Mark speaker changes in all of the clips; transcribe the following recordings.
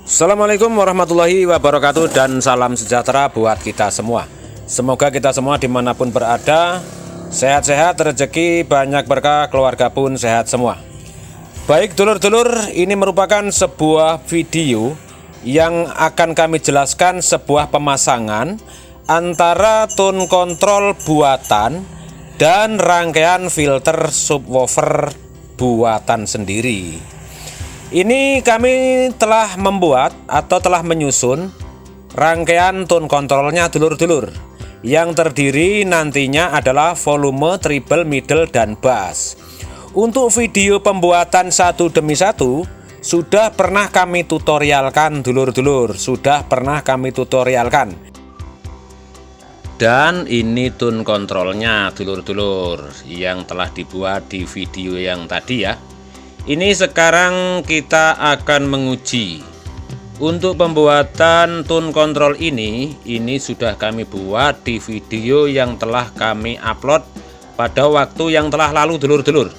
Speaker 1: Assalamualaikum warahmatullahi wabarakatuh dan salam sejahtera buat kita semua. Semoga kita semua dimanapun berada sehat-sehat, rezeki banyak, berkah, keluarga pun sehat semua. Baik dulur-dulur, ini merupakan sebuah video yang akan kami jelaskan sebuah pemasangan antara tone control buatan dan rangkaian filter subwoofer buatan sendiri. Ini kami telah membuat atau telah menyusun rangkaian tone controlnya dulur-dulur, yang terdiri nantinya adalah volume, treble, middle, dan bass. Untuk video pembuatan satu demi satu sudah pernah kami tutorialkan dulur-dulur, Dan ini tone controlnya dulur-dulur yang telah dibuat di video yang tadi ya. Ini sekarang kita akan menguji. Untuk pembuatan tone control ini sudah kami buat di video yang telah kami upload pada waktu yang telah lalu dulur-dulur.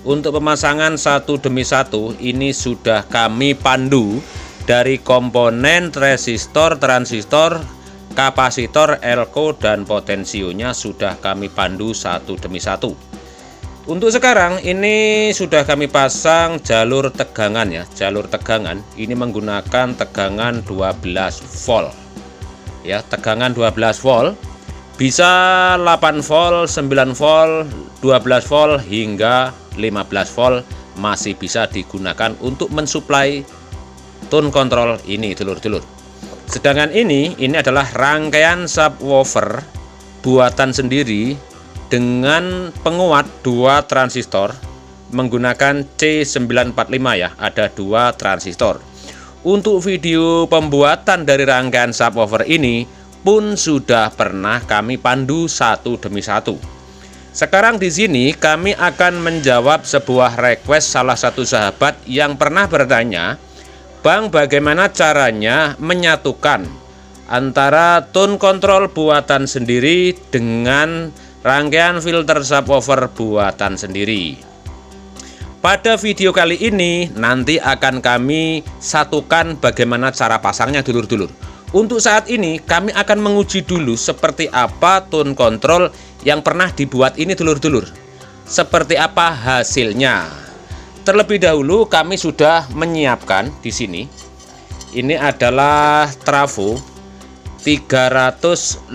Speaker 1: Untuk pemasangan satu demi satu ini sudah kami pandu dari komponen resistor, transistor, kapasitor, elko, dan potensionya sudah kami pandu satu demi satu. Untuk sekarang ini sudah kami pasang jalur tegangan ya. Jalur tegangan ini menggunakan tegangan 12 volt ya, tegangan 12 volt. Bisa 8 volt, 9 volt, 12 volt hingga 15 volt masih bisa digunakan untuk mensuplai tone control ini dulur-dulur. Sedangkan ini adalah rangkaian subwoofer buatan sendiri dengan penguat 2 transistor menggunakan C945 ya, ada 2 transistor. Untuk video pembuatan dari rangkaian subwoofer ini pun sudah pernah kami pandu satu demi satu. Sekarang di sini kami akan menjawab sebuah request salah satu sahabat yang pernah bertanya, "Bang, bagaimana caranya menyatukan antara tone control buatan sendiri dengan rangkaian filter subwoofer buatan sendiri?" Pada video kali ini nanti akan kami satukan bagaimana cara pasangnya dulur-dulur. Untuk saat ini kami akan menguji dulu seperti apa tone control yang pernah dibuat ini dulur-dulur. Seperti apa hasilnya. Terlebih dahulu kami sudah menyiapkan di sini. Ini adalah trafo 350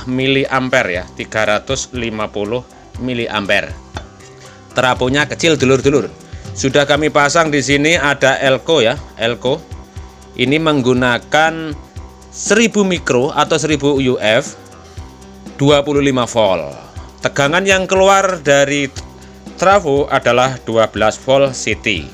Speaker 1: mA ya, 350 mA. Trafonya kecil dulur-dulur. Sudah kami pasang di sini ada elko ya, elko. Ini menggunakan 1000 mikro atau 1000 UF 25 volt. Tegangan yang keluar dari trafo adalah 12 volt CT.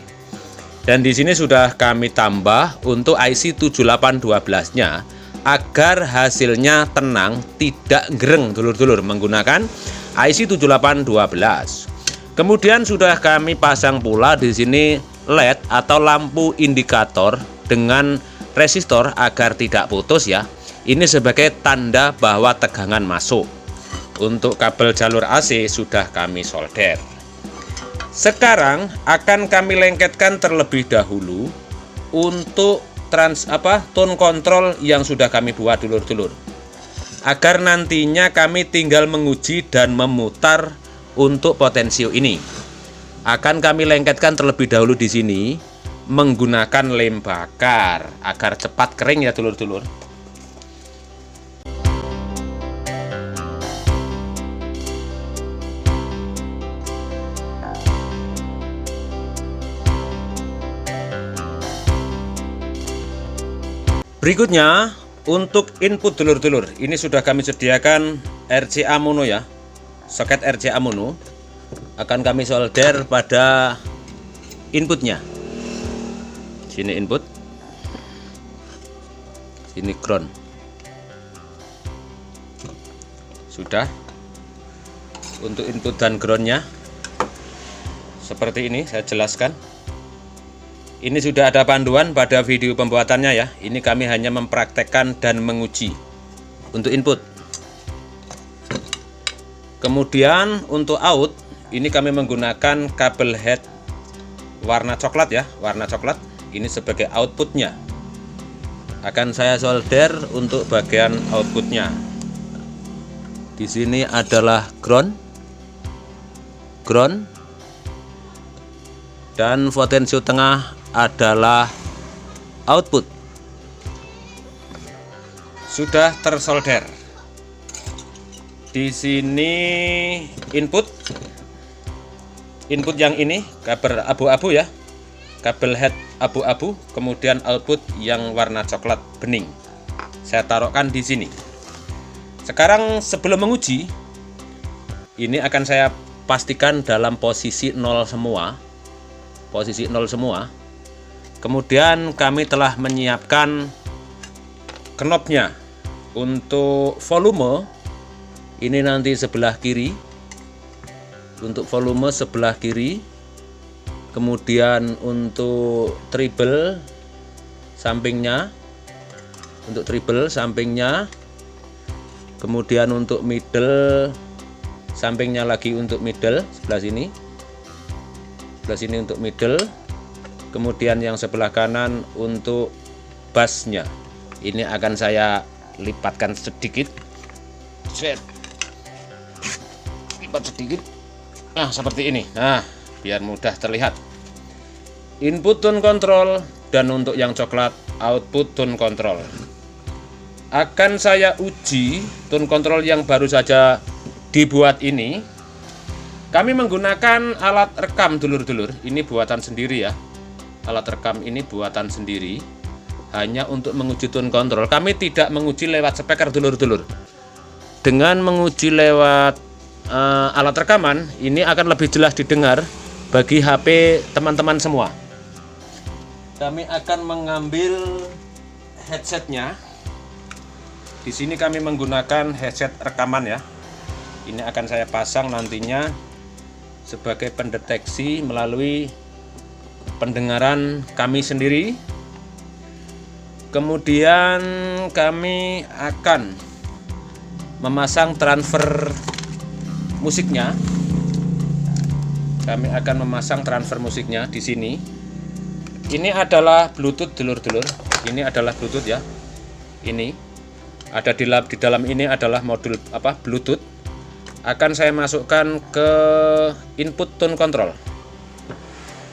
Speaker 1: Dan di sini sudah kami tambah untuk IC 7812-nya agar hasilnya tenang, tidak gereng dulur-dulur, menggunakan IC 7812. Kemudian sudah kami pasang pula di sini LED atau lampu indikator dengan resistor agar tidak putus ya. Ini sebagai tanda bahwa tegangan masuk. Untuk kabel jalur AC sudah kami solder. Sekarang akan kami lengketkan terlebih dahulu untuk tone control yang sudah kami buat dulur-dulur, agar nantinya kami tinggal menguji dan memutar untuk potensio ini. Akan kami lengketkan terlebih dahulu di sini menggunakan lem bakar agar cepat kering ya dulur-dulur. Berikutnya untuk input dulur-dulur, ini sudah kami sediakan RCA mono ya, soket RCA mono. Akan kami solder pada inputnya. Sini input, sini ground. Sudah. Untuk input dan groundnya seperti ini saya jelaskan. Ini sudah ada panduan pada video pembuatannya ya. Ini kami hanya mempraktekkan dan menguji. Untuk input. Kemudian untuk out, ini kami menggunakan kabel head warna coklat ya, warna coklat. Ini sebagai outputnya. akan saya solder untuk bagian outputnya. Di sini adalah ground, dan potensio tengah adalah output. Sudah tersolder. Di sini input yang ini kabel abu-abu ya, kabel head abu-abu, kemudian output yang warna coklat bening. Saya taruhkan di sini. Sekarang sebelum menguji, ini akan saya pastikan dalam posisi 0 semua. Posisi 0 semua. Kemudian kami telah menyiapkan knobnya. Untuk volume ini nanti sebelah kiri. Untuk volume sebelah kiri. Kemudian untuk treble sampingnya. Untuk treble sampingnya. Kemudian untuk middle sampingnya lagi untuk middle sebelah sini. Sebelah sini untuk middle. Kemudian yang sebelah kanan untuk bassnya. Ini akan saya lipatkan sedikit. Lipat sedikit. Nah, seperti ini. Nah, biar mudah terlihat. Input tone control, dan untuk yang coklat output tone control. Akan saya uji tone control yang baru saja dibuat ini. Kami menggunakan alat rekam, dulur-dulur. Ini buatan sendiri ya. Alat rekam ini buatan sendiri. Hanya untuk menguji tone control. Kami tidak menguji lewat speaker, dulur-dulur. Dengan menguji lewat alat rekaman, ini akan lebih jelas didengar bagi HP teman-teman semua. Kami akan mengambil headsetnya. Di sini kami menggunakan headset rekaman ya. Ini akan saya pasang nantinya sebagai pendeteksi melalui pendengaran kami sendiri. Kemudian kami akan memasang transfer musiknya. Kami akan memasang transfer musiknya di sini. Ini adalah Bluetooth, dulur-dulur. Ini adalah Bluetooth ya. Ini ada di dalam ini adalah modul Bluetooth. Akan saya masukkan ke input tone control.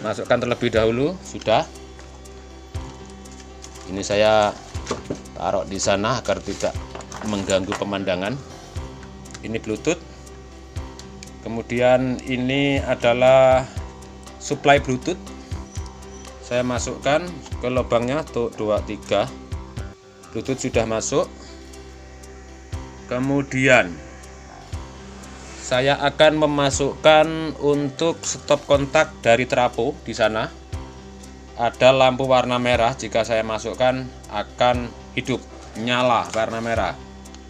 Speaker 1: Masukkan terlebih dahulu, sudah. Ini saya taruh di sana agar tidak mengganggu pemandangan. Ini Bluetooth. Kemudian ini adalah supply Bluetooth. Saya masukkan ke lubangnya tuh 2, 3. Bluetooth sudah masuk. Kemudian saya akan memasukkan untuk stop kontak dari trafo di sana. Ada lampu warna merah, jika saya masukkan akan hidup, nyala warna merah.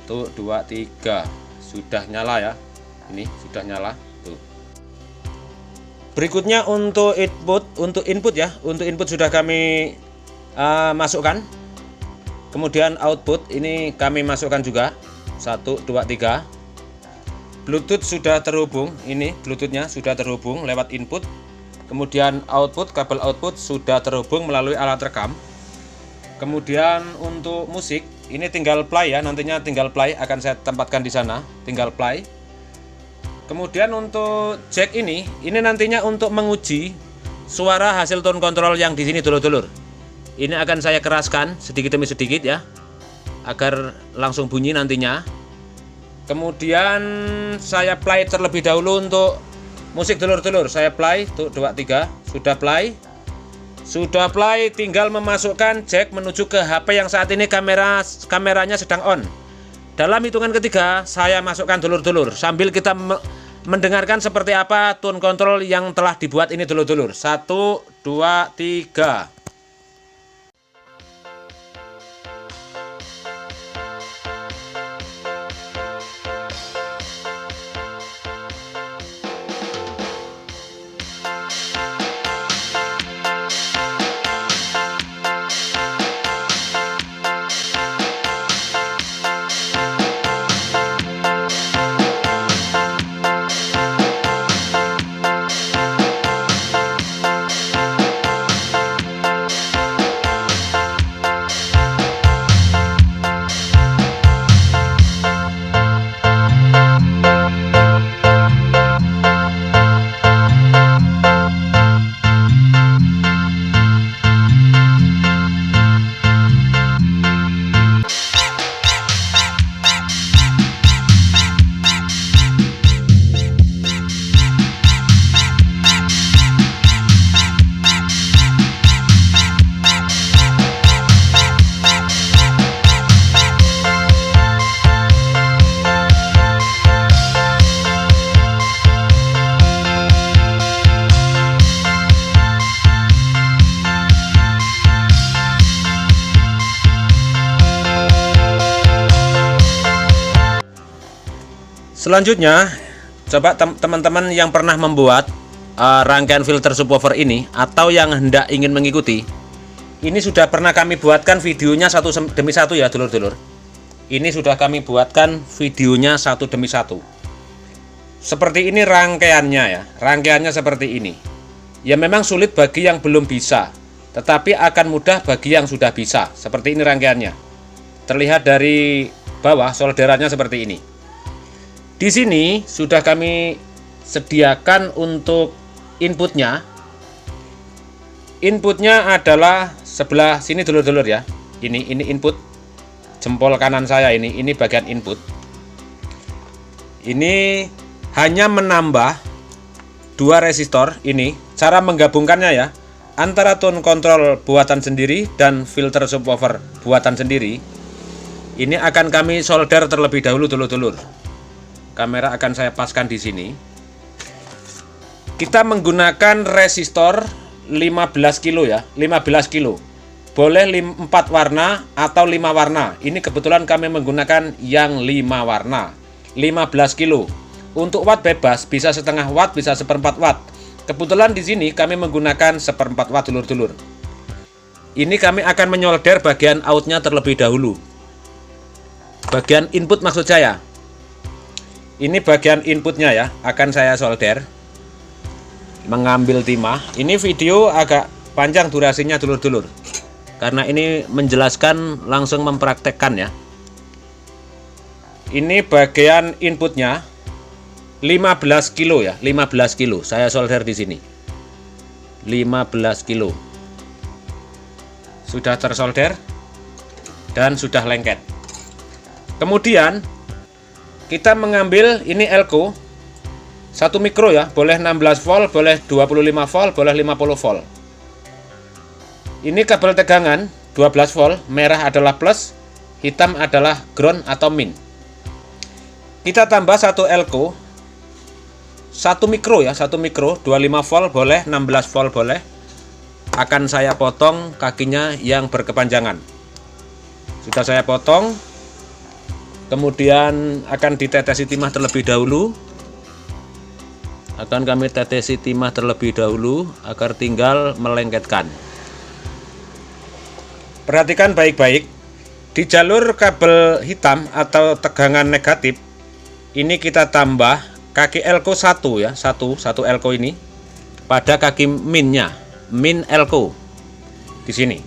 Speaker 1: Tuh 2, 3. Sudah nyala ya. Ini sudah nyala tuh. Berikutnya untuk input ya. Untuk input sudah kami masukkan. Kemudian output ini kami masukkan juga. 1, 2, 3. Bluetooth sudah terhubung. Ini Bluetoothnya sudah terhubung lewat input. Kemudian output, kabel output sudah terhubung melalui alat rekam. Kemudian untuk musik ini tinggal play ya. Nantinya tinggal play, akan saya tempatkan di sana. Tinggal play. Kemudian untuk jack ini nantinya untuk menguji suara hasil tone control yang di sini, dulur-dulur. Ini akan saya keraskan sedikit demi sedikit ya, agar langsung bunyi nantinya. Kemudian saya play terlebih dahulu untuk musik, dulur-dulur. Saya play tuh 2, 3. Sudah play. Sudah play, tinggal memasukkan jack menuju ke HP yang saat ini kameranya sedang on. Dalam hitungan ketiga, saya masukkan, dulur-dulur, sambil kita mendengarkan seperti apa tone control yang telah dibuat ini, dulur-dulur. 1, 2, 3. Selanjutnya, coba teman-teman yang pernah membuat rangkaian filter subwoofer ini atau yang hendak ingin mengikuti, ini sudah pernah kami buatkan videonya satu demi satu ya dulur-dulur. Ini sudah kami buatkan videonya satu demi satu. Seperti ini rangkaiannya ya, rangkaiannya seperti ini. Ya memang sulit bagi yang belum bisa, tetapi akan mudah bagi yang sudah bisa. Seperti ini rangkaiannya. Terlihat dari bawah solderannya seperti ini. Di sini sudah kami sediakan untuk inputnya. Inputnya adalah sebelah sini dulur-dulur ya. Ini input. Jempol kanan saya ini bagian input. Ini hanya menambah dua resistor ini. Cara menggabungkannya ya, antara tone control buatan sendiri dan filter subwoofer buatan sendiri. Ini akan kami solder terlebih dahulu dulur-dulur. Kamera akan saya paskan di sini. Kita menggunakan resistor 15 kilo ya, 15 kilo. Boleh 4 warna atau 5 warna. Ini kebetulan kami menggunakan yang 5 warna. 15 kilo. Untuk watt bebas bisa setengah watt, bisa seperempat watt. Kebetulan di sini kami menggunakan seperempat watt dulur-dulur. Ini kami akan menyolder bagian outnya terlebih dahulu. Bagian input maksud saya. Ini bagian inputnya ya, akan saya solder. Mengambil timah. Ini video agak panjang durasinya dulur-dulur, karena ini menjelaskan langsung mempraktekkan ya. Ini bagian inputnya 15 kilo ya, 15 kilo. Saya solder di sini. 15 kilo. Sudah tersolder dan sudah lengket. Kemudian kita mengambil ini elko 1 mikro ya, boleh 16 volt, boleh 25 volt, boleh 50 volt. Ini kabel tegangan 12 volt, merah adalah plus, hitam adalah ground atau min. Kita tambah 1 elko 1 mikro ya, 1 mikro 25 volt boleh, 16 volt boleh. Akan saya potong kakinya yang berkepanjangan. Sudah saya potong. Kemudian akan ditetesi timah terlebih dahulu. Akan kami tetesi timah terlebih dahulu agar tinggal melengketkan. Perhatikan baik-baik. Di jalur kabel hitam atau tegangan negatif, ini kita tambah kaki elko 1 ya, 1 elko ini pada kaki minnya, min elko di sini.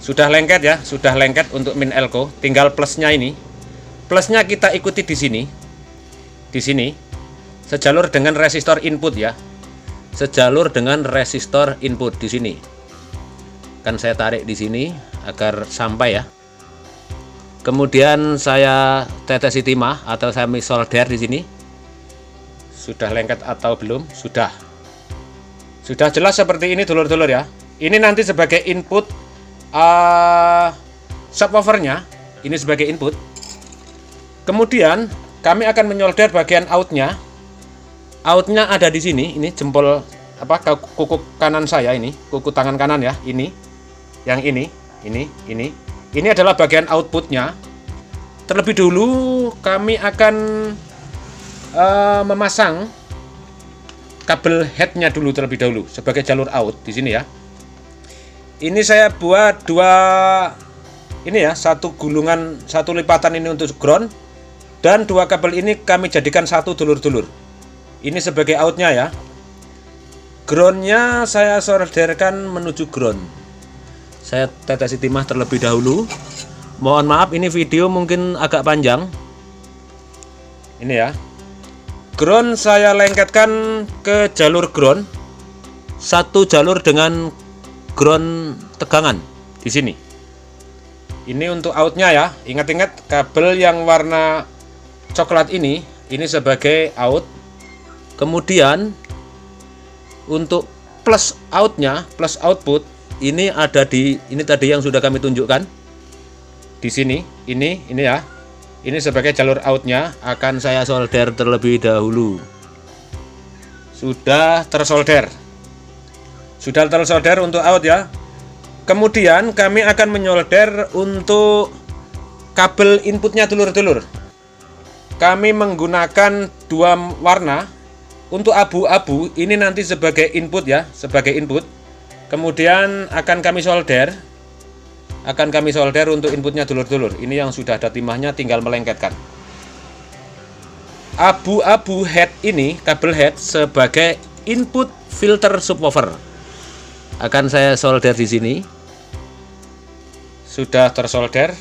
Speaker 1: Sudah lengket ya, sudah lengket untuk min elko, tinggal plusnya ini. Plusnya kita ikuti di sini. Di sini sejalur dengan resistor input ya. Sejalur dengan resistor input di sini. Kan saya tarik di sini agar sampai ya. Kemudian saya tetesi timah atau saya solder di sini. Sudah lengket atau belum? Sudah. Sudah jelas seperti ini dulur-dulur ya. Ini nanti sebagai input subwoofernya. Ini sebagai input. Kemudian kami akan menyolder bagian outnya. Outnya ada di sini. Ini jempol kuku kanan saya ini, kuku tangan kanan ya. Ini, yang ini. Ini adalah bagian outputnya. Terlebih dulu kami akan memasang kabel headnya dulu terlebih dahulu sebagai jalur out di sini ya. Ini saya buat dua ini ya, satu gulungan, satu lipatan ini untuk ground dan dua kabel ini kami jadikan satu dulur-dulur. Ini sebagai outnya ya. Groundnya saya solderkan menuju ground. Saya tetesi timah terlebih dahulu. Mohon maaf ini video mungkin agak panjang. Ini ya. Ground saya lengketkan ke jalur ground. Satu jalur dengan ground tegangan di sini. Ini untuk outnya ya. Ingat-ingat kabel yang warna coklat ini sebagai out. Kemudian untuk plus outnya, plus output ini ada di ini tadi yang sudah kami tunjukkan di sini. Ini ya. Ini sebagai jalur outnya akan saya solder terlebih dahulu. Sudah tersolder. Sudah tersolder untuk out ya. Kemudian kami akan menyolder untuk kabel inputnya dulur-dulur. kami menggunakan dua warna. Untuk abu-abu ini nanti sebagai input ya, sebagai input. Kemudian akan kami solder untuk inputnya dulur-dulur. Ini yang sudah ada timahnya, tinggal melengketkan. Abu-abu head ini, kabel head sebagai input filter subwoofer. Akan saya solder di sini. Sudah tersolder.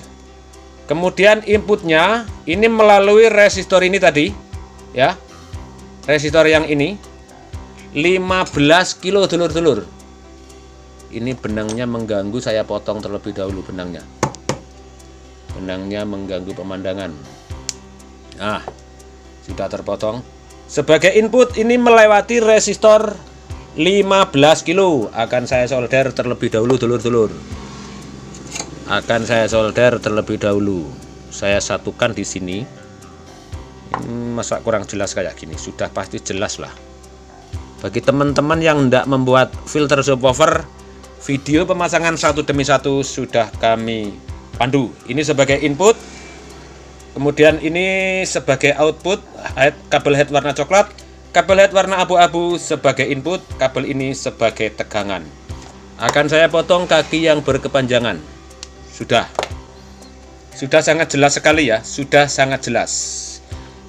Speaker 1: Kemudian inputnya ini melalui resistor ini tadi, ya. Resistor yang ini 15 kilo dulur-dulur. Ini benangnya mengganggu, saya potong terlebih dahulu benangnya. Benangnya mengganggu pemandangan. Nah, sudah terpotong. Sebagai input ini melewati resistor 15 kilo. Akan saya solder terlebih dahulu dulur-dulur. Akan saya solder terlebih dahulu. Saya satukan di sini. Masa kurang jelas kayak gini? Sudah pasti jelas lah. Bagi teman-teman yang hendak membuat filter subwoofer, video pemasangan satu demi satu sudah kami pandu. Ini sebagai input, kemudian ini sebagai output, kabel head warna coklat, kabel head warna abu-abu sebagai input, kabel ini sebagai tegangan. Akan saya potong kaki yang berkepanjangan. Sudah sangat jelas sekali ya, sudah sangat jelas.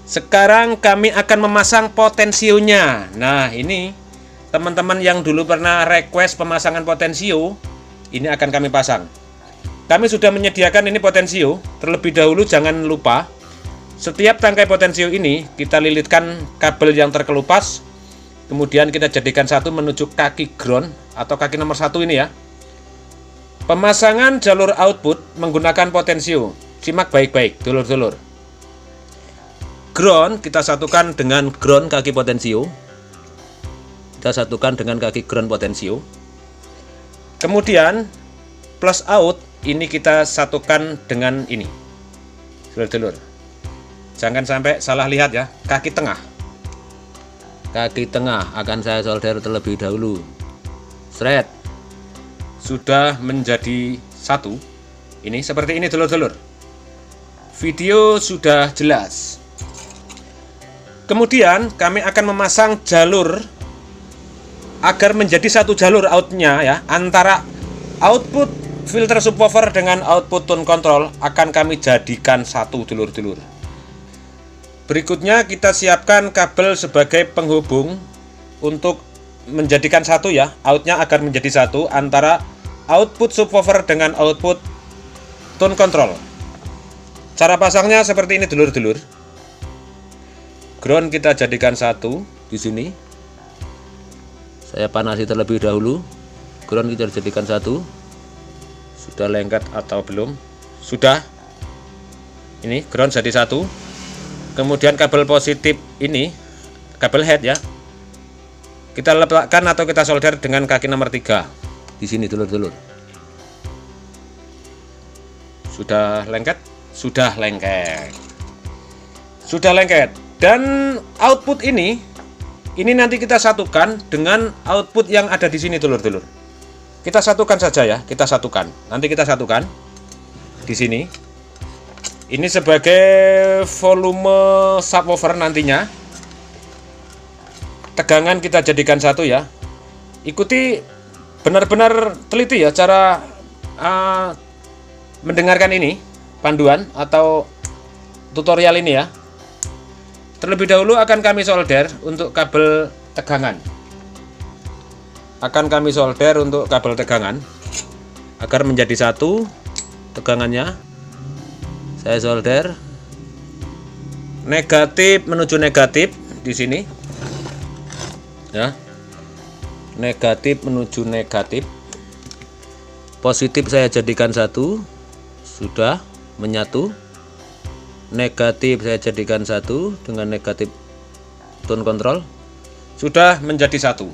Speaker 1: Sekarang kami akan memasang potensionya. Nah, ini teman-teman yang dulu pernah request pemasangan potensio, ini akan kami pasang. Kami sudah menyediakan ini potensio. Terlebih dahulu jangan lupa, setiap tangkai potensio ini kita lilitkan kabel yang terkelupas. Kemudian kita jadikan satu menuju kaki ground atau kaki nomor 1 ini ya. Pemasangan jalur output menggunakan potensio. Simak baik-baik dulur-dulur. Ground kita satukan dengan ground kaki potensio. Kita satukan dengan kaki ground potensio. Kemudian plus out ini kita satukan dengan ini. Dulur-dulur. Jangan sampai salah lihat ya, kaki tengah. Kaki tengah akan saya solder terlebih dahulu. Sret. Sudah menjadi satu. Ini seperti ini dulur-dulur. Video sudah jelas. Kemudian kami akan memasang jalur agar menjadi satu jalur outnya ya, antara output filter subwoofer dengan output tone control akan kami jadikan satu dulur-dulur. Berikutnya kita siapkan kabel sebagai penghubung untuk menjadikan satu ya, outnya agar menjadi satu antara output subwoofer dengan output tone control. Cara pasangnya seperti ini dulur-dulur. Ground kita jadikan satu di sini. Saya panasi terlebih dahulu. Ground kita jadikan satu. Sudah lengket atau belum? Sudah. Ini ground jadi satu. Kemudian kabel positif ini, kabel head ya, kita letakkan atau kita solder dengan kaki nomor 3 di sini dulur-dulur. Sudah lengket? Sudah lengket. Sudah lengket. Dan output ini nanti kita satukan dengan output yang ada di sini dulur-dulur. Kita satukan saja ya, kita satukan. Nanti kita satukan di sini. Ini sebagai volume subwoofer nantinya. Tegangan kita jadikan satu ya. Ikuti benar-benar teliti ya cara mendengarkan ini, panduan atau tutorial ini ya. Terlebih dahulu akan kami solder untuk kabel tegangan. Akan kami solder untuk kabel tegangan agar menjadi satu tegangannya. Saya solder negatif menuju negatif di sini. Ya. Negatif menuju negatif. Positif saya jadikan satu. Sudah menyatu. Negatif saya jadikan satu dengan negatif tone control. Sudah menjadi satu.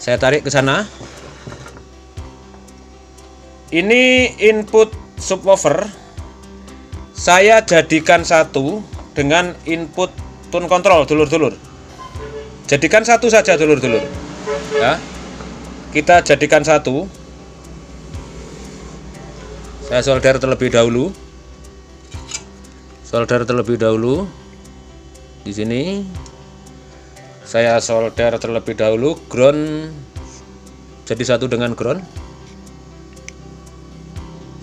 Speaker 1: Saya tarik ke sana. Ini input subwoofer. Saya jadikan satu dengan input tone control dulur-dulur. Jadikan satu saja dulur-dulur. Ya. Kita jadikan satu. Saya solder terlebih dahulu. solder terlebih dahulu. Di sini saya solder terlebih dahulu, ground jadi satu dengan ground.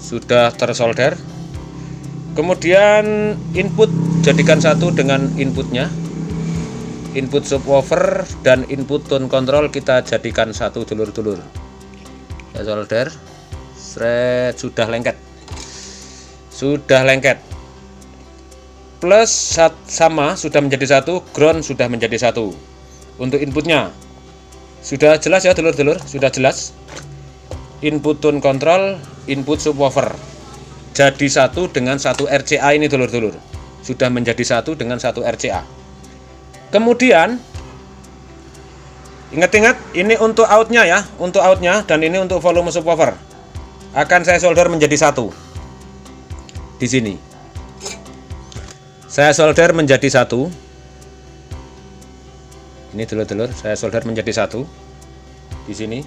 Speaker 1: Sudah tersolder. Kemudian input jadikan satu dengan inputnya. Input subwoofer dan input tone control kita jadikan satu, dulur-dulur. Ya solder. Thread sudah lengket. Sudah lengket. Plus sama sudah menjadi satu, ground sudah menjadi satu. Untuk inputnya sudah jelas ya dulur-dulur, sudah jelas. Input tone control, input subwoofer jadi satu dengan satu RCA ini dulur-dulur. Sudah menjadi satu dengan satu RCA. Kemudian ingat-ingat ini untuk outnya ya, untuk outnya, dan ini untuk volume subwoofer. Akan saya solder menjadi satu. Di sini saya solder menjadi satu. Ini dulur-dulur, saya solder menjadi satu. Di sini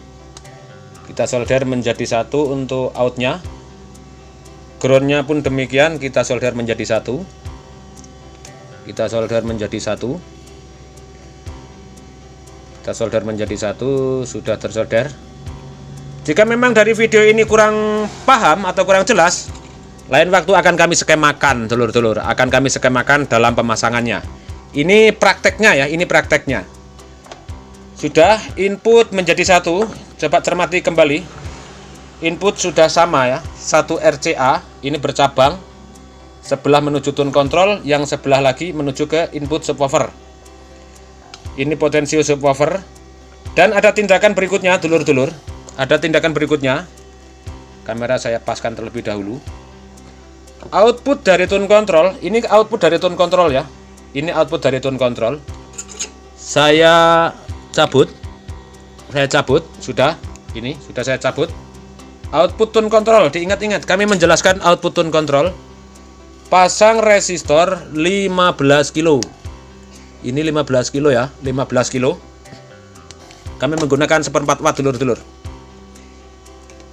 Speaker 1: kita solder menjadi satu untuk outnya. Groundnya pun demikian, kita solder menjadi satu. Kita solder menjadi satu. Kita solder menjadi satu, sudah tersolder. Jika memang dari video ini kurang paham atau kurang jelas, lain waktu akan kami skemakan dulur-dulur, akan kami skemakan dalam pemasangannya. Ini prakteknya ya, ini prakteknya. Sudah input menjadi satu, coba cermati kembali. Input sudah sama ya, satu RCA, ini bercabang. Sebelah menuju tone control, yang sebelah lagi menuju ke input subwoofer. Ini potensio subwoofer. Dan ada tindakan berikutnya dulur-dulur. Ada tindakan berikutnya. Kamera saya paskan terlebih dahulu. Output dari tone control, ini output dari tone control ya. Ini output dari tone control. Saya cabut. Sudah. Ini sudah saya cabut. Output tone control, diingat-ingat kami menjelaskan output tone control. Pasang resistor 15 kilo. Ini 15 kilo ya, 15 kilo. Kami menggunakan 1/4 watt dulur-dulur.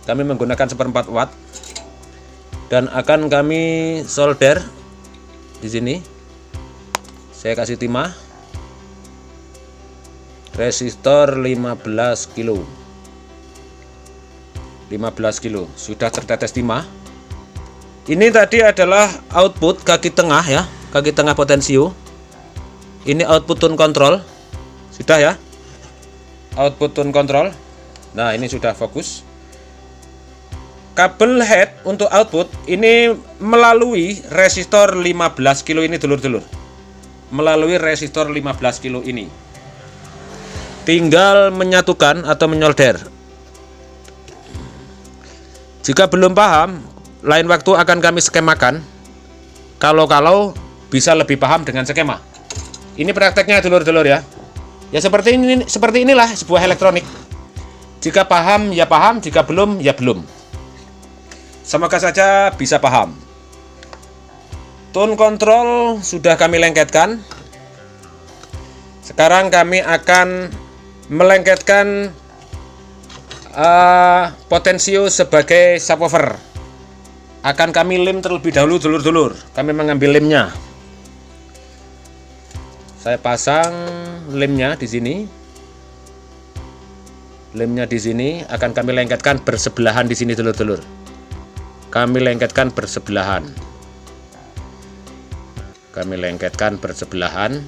Speaker 1: Kami menggunakan 1/4 watt. Dan akan kami solder di sini. Saya kasih timah. Resistor 15 kilo. 15 kilo. Sudah tertetes timah. Ini tadi adalah output kaki tengah ya, kaki tengah potensio. Ini output tone control. Sudah ya. Output tone control. Nah, ini sudah fokus. Kabel head untuk output ini melalui resistor 15 kilo ini dulur-dulur. Melalui resistor 15 kilo ini. Tinggal menyatukan atau menyolder. Jika belum paham, lain waktu akan kami skemakan. Kalau bisa lebih paham dengan skema. Ini prakteknya dulur-dulur ya. Ya seperti inilah sebuah elektronik. Jika paham ya paham, jika belum ya belum. Semoga saja bisa paham. Tone control sudah kami lengketkan. Sekarang kami akan melengketkan potensio sebagai subwoofer. Akan kami lem terlebih dahulu dulur-dulur. Kami mengambil lemnya. Saya pasang lemnya di sini. Lemnya di sini akan kami lengketkan bersebelahan di sini dulur-dulur. Kami lengketkan bersebelahan. Kami lengketkan bersebelahan.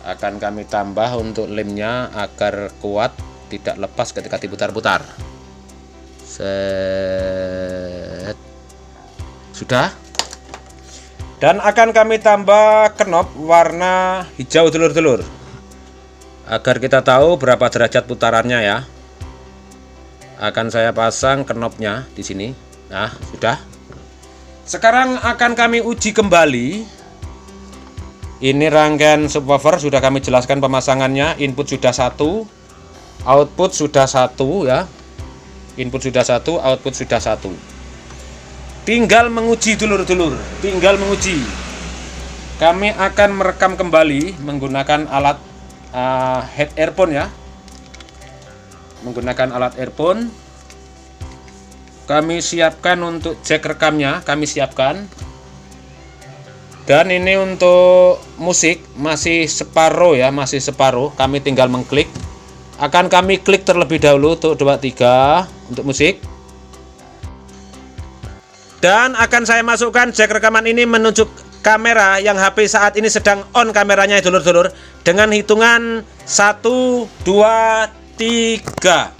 Speaker 1: Akan kami tambah untuk lemnya agar kuat, tidak lepas ketika diputar-putar. Set. Sudah. Dan akan kami tambah knop warna hijau dulur-dulur. Agar kita tahu berapa derajat putarannya ya. Akan saya pasang knopnya di sini. Nah, sudah. Sekarang akan kami uji kembali. Ini rangkaian subwoofer sudah kami jelaskan pemasangannya. Input sudah satu, output sudah satu ya. Input sudah satu, output sudah satu. Tinggal menguji dulur-dulur. Tinggal menguji. Kami akan merekam kembali menggunakan alat head earphone ya. Menggunakan alat earphone. Kami siapkan untuk jack rekamnya, kami siapkan. Dan ini untuk musik masih separuh ya, masih separuh. Kami tinggal mengklik. Akan kami klik terlebih dahulu untuk 23 untuk musik. Dan akan saya masukkan jack rekaman ini menuju kamera yang HP saat ini sedang on kameranya ya dulur-dulur, dengan hitungan 1, 2, 3.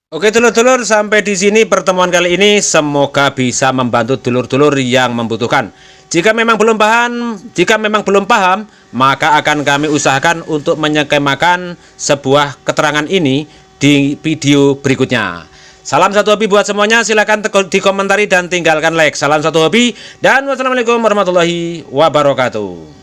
Speaker 1: Oke dulur-dulur, sampai di sini pertemuan kali ini, semoga bisa membantu dulur-dulur yang membutuhkan. Jika memang belum paham, maka akan kami usahakan untuk menyekemakan sebuah keterangan ini di video berikutnya. Salam satu hobi buat semuanya, silahkan dikomentari dan tinggalkan like. Salam satu hobi dan wassalamualaikum warahmatullahi wabarakatuh.